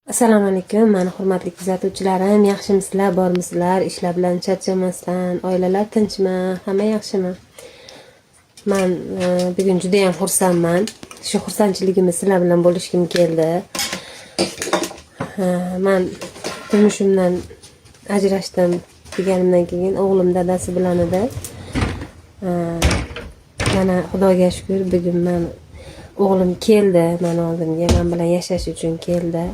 Assalomu alaykum, mani hurmatli kuzatuvchilarim, yaxshimisizlar, bormisizlar? Ishlar bilan charchamasdan, oilalar tinchmi, hamma yaxshimi? Men bugun juda ham xursandman. Shu xursandchiligimni sizlar bilan bo'lishim keldi. Men turmushimdan ajrashdim deganimdan keyin o'g'lim dadasi bilan edi. Mana Xudoga shukr, bugun men o'g'lim keldi, meni oldimga, men bilan yashash uchun keldi.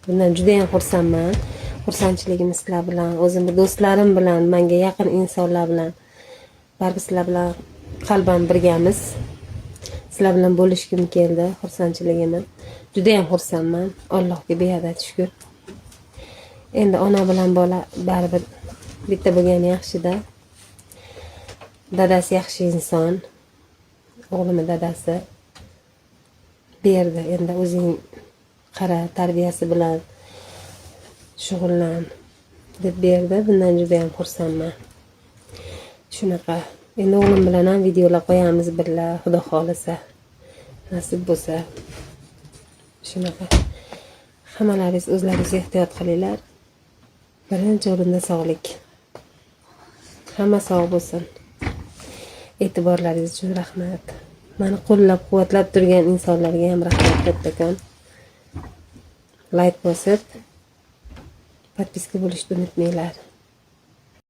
Bundan juda ham xursandman. Xursandchiligim sizlar bilan, o'zimni do'stlarim bilan, menga yaqin insonlar bilan, barcha sizlar bilan qalban birgamiz. Sizlar bilan bo'lishim keldi, xursandchiligimni. Juda ham xursandman. Allohga beadad shukr. Endi ona bilan bola baribir bitta bo'lgani yaxshi-da. Dadasi yaxshi inson. O'g'limning dadasi berdi. Endi o'zing qara, tarbiyasi bilan shug'ullan deb berdi. Bundan juda ham xursandman. Shunaqa. Endi o'g'lim bilan ham videolar qo'yamiz birga, Xudo xolisa, nasib bo'lsa. Shunaqa. Hammalaringiz o'zlaringiz ehtiyot qilinglar. Birinchi o'rinda sog'lik. Hamma sog' bo'lsin. E'tiborlaringiz uchun rahmat. Meni qo'llab-quvvatlab turgan insonlarga ham rahmat kattakon. Like bosib, podpiska bo'lishni unutmanglar.